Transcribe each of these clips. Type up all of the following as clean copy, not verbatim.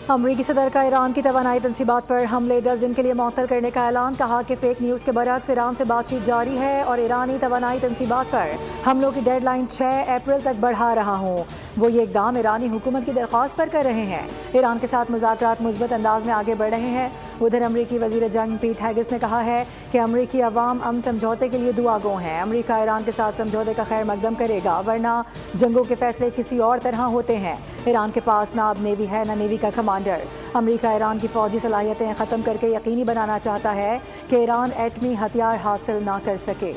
अमरीकी सदर का ईरान की तवानाई तनसीबात पर हमले 10 दिन के लिए मुअत्तल करने का ऐलान। कहा कि फेक न्यूज़ के बरअक्स ईरान से बातचीत जारी है और ईरानी तवानाई तनसीबात पर हमलों की डेडलाइन 6 अप्रैल तक बढ़ा रहा हूँ। वो ये इकदाम ईरानी हुकूमत की दरख्वास्त पर कर रहे हैं। ईरान के साथ मुज़ाकरात मुस्बत अंदाज में आगे बढ़ रहे हैं। उधर अमरीकी वज़ीर जंग पीट हेगिस ने कहा है कि अमरीकी अवाम अमन समझौते के लिए दुआगो हैं। अमरीका ईरान के साथ समझौते का खैर मकदम करेगा, वरना जंगों के फैसले किसी और तरह होते हैं। ईरान के पास ना अब नेवी है ना नेवी का कमांडर। अमरीका ईरान की फ़ौजी सलाहियतें ख़त्म करके यकीनी बनाना चाहता है कि ईरान एटमी हथियार हासिल ना कर सके।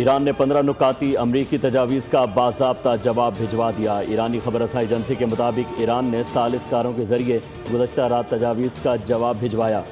ईरान ने 15 नुकाती अमरीकी तजावीज़ का बाज़ाब्ता जवाब भिजवा दिया। ईरानी खबर रसाई एजेंसी के मुताबिक ईरान ने सालिसकारों के जरिए गुज़श्ता रात तजावीज़ का जवाब भिजवाया।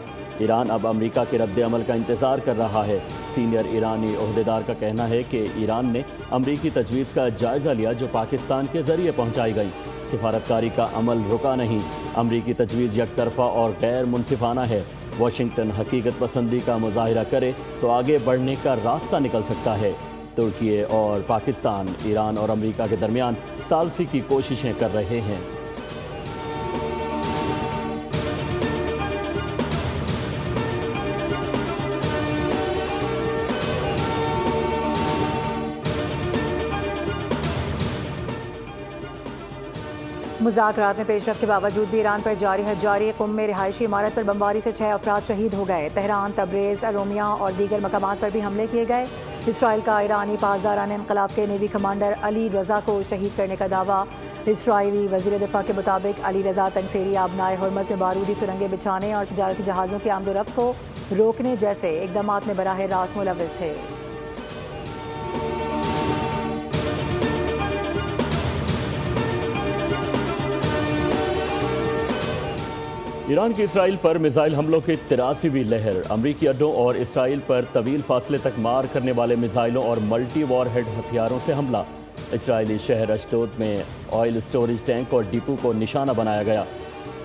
ईरान अब अमरीका के रद्द अमल का इंतज़ार कर रहा है। सीनियर ईरानी ओहदेदार का कहना है कि ईरान ने अमरीकी तजवीज़ का जायज़ा लिया जो पाकिस्तान के जरिए पहुँचाई गई। सिफारतकारी का अमल रुका नहीं। अमरीकी तजवीज़ यकतरफ़ा और गैर मुनसिफाना है। वाशिंगटन हकीकत पसंदी का मुजाहिरा करे तो आगे बढ़ने का रास्ता निकल सकता है। तुर्की और पाकिस्तान ईरान और अमरीका के दरमियान सालसी की कोशिशें कर रहे हैं। मुज़ाकरात में पेशरफ के बावजूद भी ईरान पर जारी क़ुम में रिहायशी इमारत पर बमबारी से 6 अफराद शहीद हो गए। तेहरान, तब्रेज़, अरोमिया और दीगर मकामात पर भी हमले किए गए। इसराइल का ईरानी पासदारान इनक़लाब के नेवी कमांडर अली रज़ा को शहीद करने का दावा। इसराइली वज़ीर दिफ़ा के मुताबिक अली रज़ा तंगसेरी आबनाए हुर्मज़ में बारूदी सुरंगें बिछाने और तजारती जहाज़ों की आमदोरफ़्त को रोकने जैसे इक़दामात में बराह रास्त मुलव्विस थे। ईरान की इसराइल पर मिसाइल हमलों की 83वीं लहर। अमरीकी अड्डों और इसराइल पर तवील फासले तक मार करने वाले मिसाइलों और मल्टी वॉरहेड हथियारों से हमला। इसराइली शहर अशदोद में ऑयल स्टोरेज टैंक और डिपो को निशाना बनाया गया।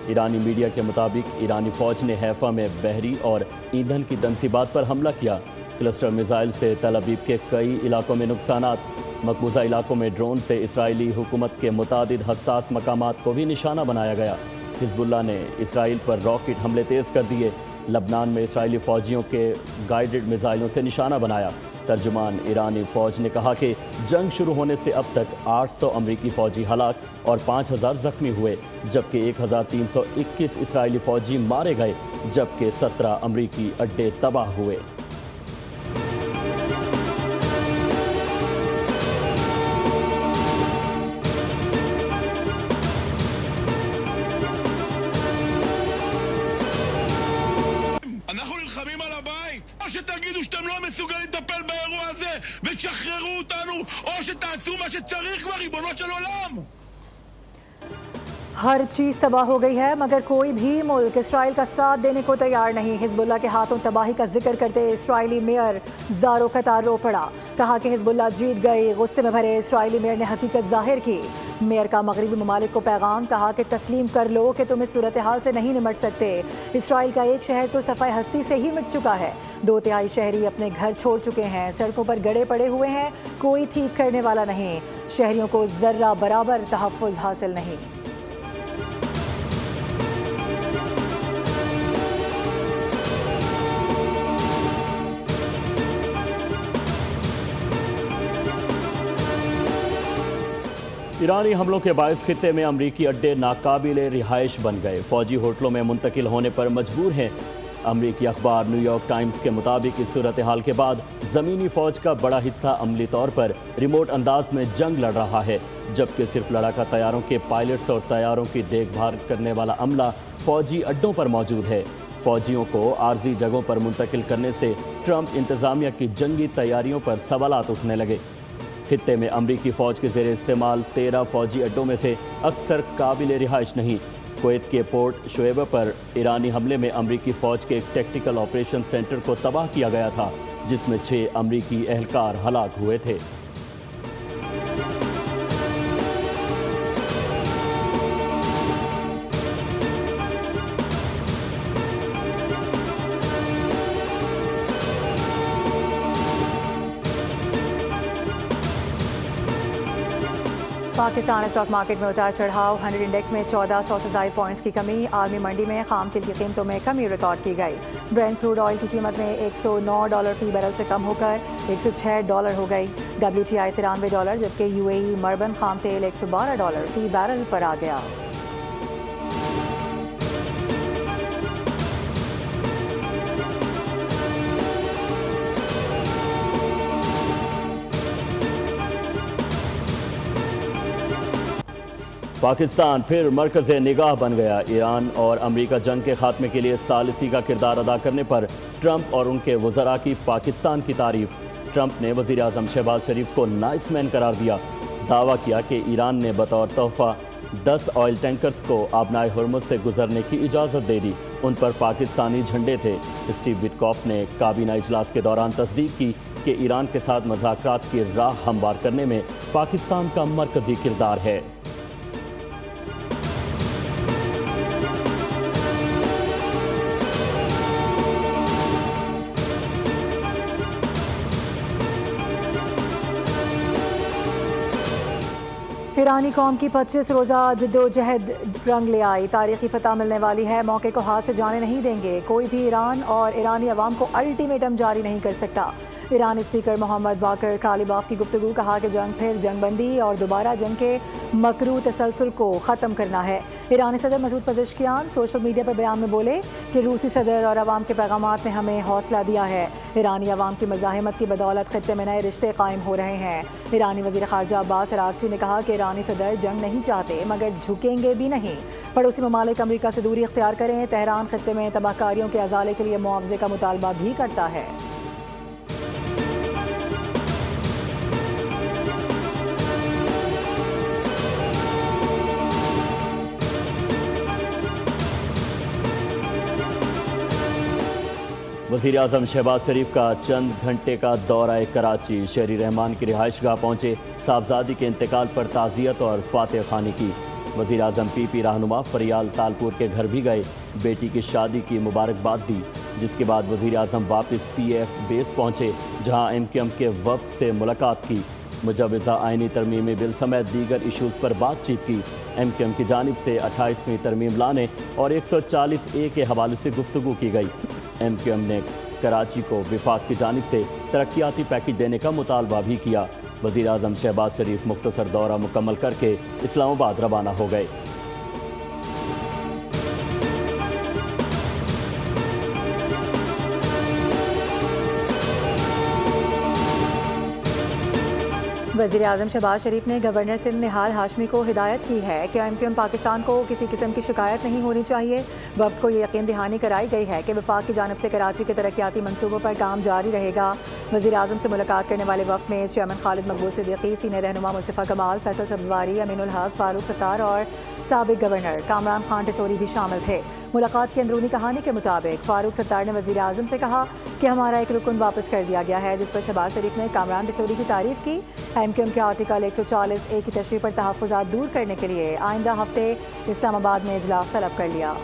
ईरानी मीडिया के मुताबिक ईरानी फ़ौज ने हैफा में बहरी और ईंधन की तनसीबात पर हमला किया। क्लस्टर मिसाइल से तल अवीव के कई इलाकों में नुकसानात। मकबूजा इलाकों में ड्रोन से इसराइली हुकूमत के मुतादिद हसास मकामात को भी निशाना बनाया गया। हिज़्बुल्लाह ने इसराइल पर रॉकेट हमले तेज़ कर दिए। लबनान में इसराइली फ़ौजियों के गाइडेड मिसाइलों से निशाना बनाया। तर्जुमान ईरानी फ़ौज ने कहा कि जंग शुरू होने से अब तक 800 अमरीकी फ़ौजी हलाक और 5000 ज़ख्मी हुए, जबकि 1321 इसराइली फ़ौजी मारे गए, जबकि 17 अमरीकी अड्डे तबाह हुए। או שתגידו שאתם לא מסוגלים לטפל באירוע הזה ותשחררו אותנו, או שתעשו מה שצריך כבר, ריבונו של עולם. हर चीज़ तबाह हो गई है मगर कोई भी मुल्क इसराइल का साथ देने को तैयार नहीं। हिज़्बुल्लाह के हाथों तबाही का जिक्र करते इसराइली मेयर ज़ारो कतार रो पड़ा। कहा कि हिज़्बुल्लाह जीत गई। गुस्से में भरे इसराइली मेयर ने हकीकत जाहिर की। मेयर का मगरबी ममालिक को पैगाम, कहा कि तस्लीम कर लो कि तुम इस सूरत हाल से नहीं निमट सकते। इसराइल का एक शहर तो सफ़ाई हस्ती से ही मिट चुका है। 2/3 शहरी अपने घर छोड़ चुके हैं। सड़कों पर गड़े पड़े हुए हैं, कोई ठीक करने वाला नहीं। शहरियों को ज़र्रा बराबर तहफ़्फ़ुज़ हासिल नहीं। ईरानी हमलों के बायस खित्ते में अमरीकी अड्डे नाकाबिले रिहाइश बन गए। फौजी होटलों में मुंतकिल होने पर मजबूर हैं। अमरीकी अखबार न्यूयॉर्क टाइम्स के मुताबिक इस सूरत हाल के बाद ज़मीनी फ़ौज का बड़ा हिस्सा अमली तौर पर रिमोट अंदाज में जंग लड़ रहा है, जबकि सिर्फ लड़ाका तैयारों के पायलट्स और तैयारों की देखभाल करने वाला अमला फ़ौजी अड्डों पर मौजूद है। फ़ौजियों को आर्जी जगहों पर मुंतकिल करने से ट्रंप इंतज़ामिया की जंगी तैयारियों पर सवालात उठने लगे। खित्ते में अमरीकी फ़ौज के ज़ेर इस्तेमाल 13 फ़ौजी अड्डों में से अक्सर काबिल रिहाइश नहीं। कुवैत के पोर्ट शुएब पर ईरानी हमले में अमरीकी फ़ौज के एक टेक्टिकल ऑपरेशन सेंटर को तबाह किया गया था, जिसमें 6 अमरीकी एहलकार हलाक हुए थे। पाकिस्तान स्टॉक मार्केट में उतार चढ़ाव। 100 इंडेक्स में 1400 से ज़ायद पॉइंट्स की कमी। आलमी मंडी में खाम तेल की कीमतों में कमी रिकॉर्ड की गई। ब्रेंट क्रूड ऑयल की कीमत में $109 फी बैरल से कम होकर $106 हो गई। WTI $93, जबकि UAE मरबन खाम तेल $112 फी बैरल पर आ गया। पाकिस्तान फिर मरकज़ निगाह बन गया। ईरान और अमेरिका जंग के खात्मे के लिए सालिसी का किरदार अदा करने पर ट्रंप और उनके वज़रा की पाकिस्तान की तारीफ। ट्रंप ने वज़ीर आज़म शहबाज शरीफ को नाइस मैन करार दिया। दावा किया कि ईरान ने बतौर तोहफ़ा 10 ऑयल टैंकर्स को आबनाए हुर्मुज़ से गुजरने की इजाज़त दे दी। उन पर पाकिस्तानी झंडे थे। स्टीव विटकॉफ ने काबीना इजलास के दौरान तस्दीक की कि ईरान के साथ मुज़ाकरात की राह हमवार करने में पाकिस्तान का मरकज़ी किरदार है। ईरानी कौम की 25 रोज़ा जद्दोजहद रंग ले आई। तारीखी फतह मिलने वाली है। मौके को हाथ से जाने नहीं देंगे। कोई भी ईरान और ईरानी अवाम को अल्टीमेटम जारी नहीं कर सकता। ईरानी स्पीकर मोहम्मद बाकर कालिबाफ की गुफ्तगू। कहा कि जंग फिर जंगबंदी और दोबारा जंग के मकरू तसलसल को ख़त्म करना है। ईरानी सदर मसूद पज़ेश्कियान सोशल मीडिया पर बयान में बोले कि रूसी सदर और अवाम के पैगामात ने हमें हौसला दिया है। ईरानी अवाम की मज़ाहमत की बदौलत ख़ित्ते में नए रिश्ते कायम हो रहे हैं। ईरानी वज़ीर ख़ारजा अब्बास अराग़ची ने कहा कि ईरानी सदर जंग नहीं चाहते मगर झुकेंगे भी नहीं। पड़ोसी ममालिक अमरीका से दूरी इख्तियार करें। तेहरान ख़ित्ते में तबाहकारियों के अज़ाले के लिए मुआवजे का मुतालबा भी करता है। वज़ीर आज़म शहबाज शरीफ का चंद घंटे का दौरा कराची। शहरी रहमान की रिहाइशगाह पहुँचे। साहबजादी के इंतकाल पर ताज़ियत और फातह खानी की। वज़ीर आज़म PP रहनुमा फरियाल तालपुर के घर भी गए। बेटी की शादी की मुबारकबाद दी। जिसके बाद वज़ीर आज़म वापस PF बेस पहुँचे, जहाँ MQM के वफ़द से मुलाकात की। मुजवज़ा आइनी तरमीमी बिल समेत दीगर इशूज़ पर बातचीत की। MQM की जानिब से 28वीं तरमीम लाने और 140A के हवाले से गुफ्तगू की गई। MQM ने कराची को विफाक की जानिब से तरक्याती पैकेज देने का मुतालबा भी किया। वज़ीर आज़म शहबाज शरीफ मुख्तसर दौरा मुकम्मल करके इस्लामाबाद रवाना हो गए। वज़ीर आज़म शहबाज शरीफ ने गवर्नर सिंध निहाल हाशमी को हिदायत की है कि MQM पाकिस्तान को किसी किस्म की शिकायत नहीं होनी चाहिए। वफ़द को ये यकीन दहानी कराई गई है कि वफाक की जानिब से कराची के तरक्याती मनसूबों पर काम जारी रहेगा। वज़ीर आज़म से मुलाकात करने वाले वफ़द में चेयरमैन खालिद मकबूल सिद्दीकी, सीनियर रहनुमा मुस्तफ़ा कमाल, फैसल सब्ज़वारी, अमीनुल हक, फारूक सत्तार और साबिक गवर्नर कामरान खान टिसोरी भी शामिल थे। मुलाकात की अंदरूनी कहानी के मुताबिक फारूक सत्तार ने वज़ीर आज़म से कहा कि हमारा एक रुकन वापस कर दिया गया है, जिस पर शहबाज शरीफ ने कामरान टिसोरी की तारीफ़ की। MQM के आर्टिकल 140A की तशरीह पर तहफ़्फ़ुज़ात दूर करने के लिए आइंदा हफ्ते इस्लामाबाद में इजलास तलब कर लिया।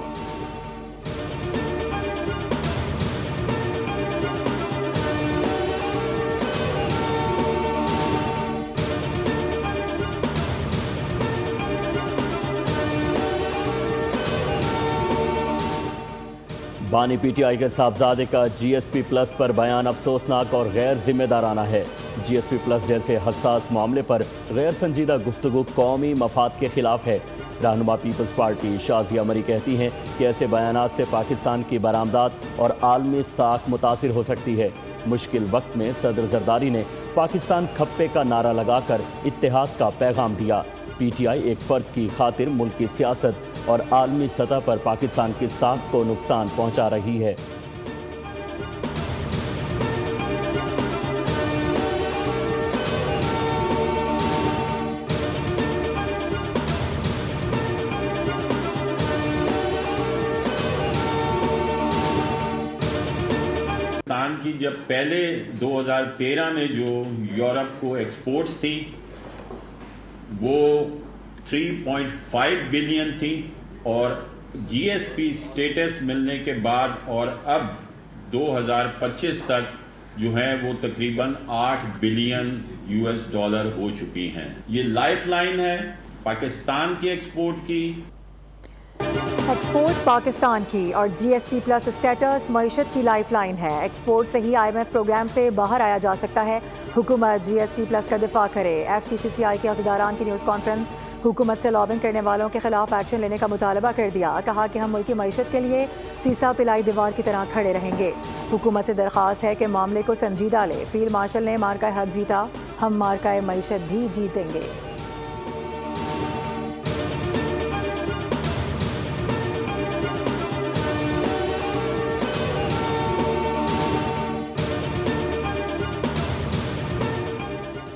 बानी PTI के साहबजादे का GSP प्लस पर बयान अफसोसनाक और गैर जिम्मेदाराना है। GSP प्लस जैसे हसास मामले पर गैर संजीदा गुफ्तगू कौमी मफाद के खिलाफ है। रहनुमा पीपल्स पार्टी शाजिया मरी कहती हैं कि ऐसे बयानात से पाकिस्तान की बरामदात और आलमी साख मुतासिर हो सकती है। मुश्किल वक्त में सदर जरदारी ने पाकिस्तान खप्पे का नारा लगाकर इत्तेहाद का पैगाम दिया। PTI एक फ़र्द की खातिर मुल्क की सियासत और आलमी सतह पर पाकिस्तान की साख को नुकसान पहुंचा रही है। पाकिस्तान की जब पहले 2013 में जो यूरोप को एक्सपोर्ट्स थी वो 3.5 बिलियन थी और GSP स्टेटस मिलने के बाद और अब 2025 तक जो हैं वो तकरीबन 8 बिलियन US डॉलर हो चुकी हैं। ये लाइफलाइन है पाकिस्तान की एक्सपोर्ट की। एक्सपोर्ट पाकिस्तान की और GSP प्लस स्टेटस मईशत की लाइफलाइन है। एक्सपोर्ट से ही IMF प्रोग्राम से बाहर आया जा सकता है। हुकूमत GSP प्लस का दिफा करे। FPCCI के अहदेदारान की न्यूज़ कॉन्फ्रेंस। हुकूमत से लॉबिंग करने वालों के खिलाफ एक्शन लेने का मुतालबा कर दिया। कहा कि हम मुल्क की मईशत के लिए सीसा पिलाई दीवार की तरह खड़े रहेंगे। हुकूमत से दरख्वास्त है कि मामले को संजीदा ले। फील्ड मार्शल ने मार्का हक जीता, हम मार्का मईशत भी जीतेंगे।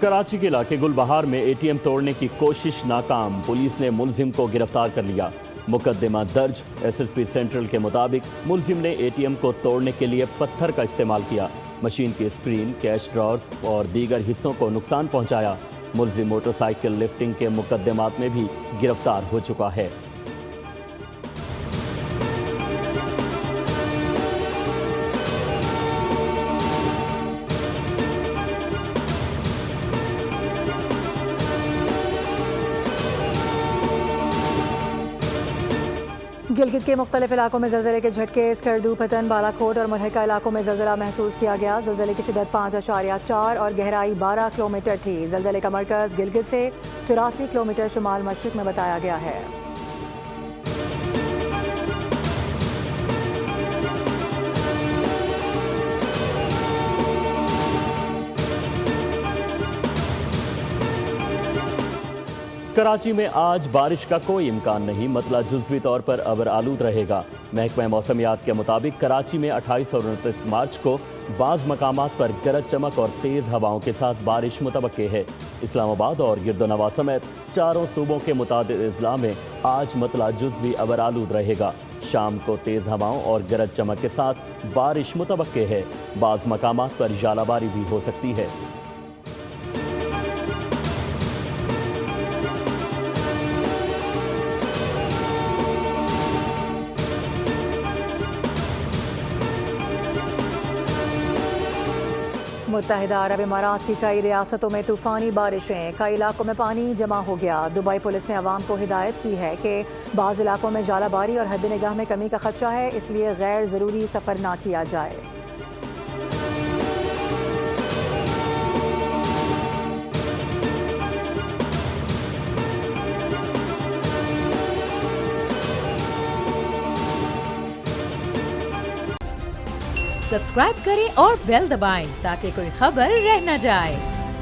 कराची के इलाके गुलबहार में ATM तोड़ने की कोशिश नाकाम। पुलिस ने मुलजिम को गिरफ्तार कर लिया। मुकदमा दर्ज। SSP सेंट्रल के मुताबिक मुलजिम ने ATM को तोड़ने के लिए पत्थर का इस्तेमाल किया। मशीन की स्क्रीन, कैश ड्रॉर्स और दीगर हिस्सों को नुकसान पहुंचाया। मुलजिम मोटरसाइकिल लिफ्टिंग के मुकदमात में भी गिरफ्तार हो चुका है। गिलगित के मुख्तलिफ इलाकों में ज़लज़ले के झटके। स्कर्दू, पतन, बालाकोट और मुल्हिका इलाकों में ज़लज़ला महसूस किया गया। ज़लज़ले की शिद्दत 5.4 और गहराई 12 किलोमीटर थी। ज़लज़ले का मरकज़ गिलगित से 84 किलोमीटर शुमाल मशरिक में बताया गया है। कराची में आज बारिश का कोई इम्कान नहीं। मतला जुज़वी तौर पर अबर आलूद रहेगा। महकमा मौसमियात के मुताबिक कराची में 28 और 29 मार्च को बाज़ मकामात पर गरज चमक और तेज़ हवाओं के साथ बारिश मुतवक्के है। इस्लामाबाद और गिरदोनवा समेत चारों सूबों के मुतादिद अजला में आज मतला जुज़वी अबर आलूद रहेगा। शाम को तेज़ हवाओं और गरज चमक के साथ बारिश मुतवक्के है। बाज़ मकामात पर जालाबारी भी हो सकती है। मुत्तहिदा अरब इमारात की कई रियासतों में तूफ़ानी बारिशें। कई इलाकों में पानी जमा हो गया। दुबई पुलिस ने अवाम को हिदायत की है कि बाज़ इलाकों में जालाबारी और हद निगाह में कमी का खदशा है, इसलिए गैर ज़रूरी सफ़र ना किया जाए। सब्सक्राइब करें और बेल दबाएं ताकि कोई खबर रह न जाए।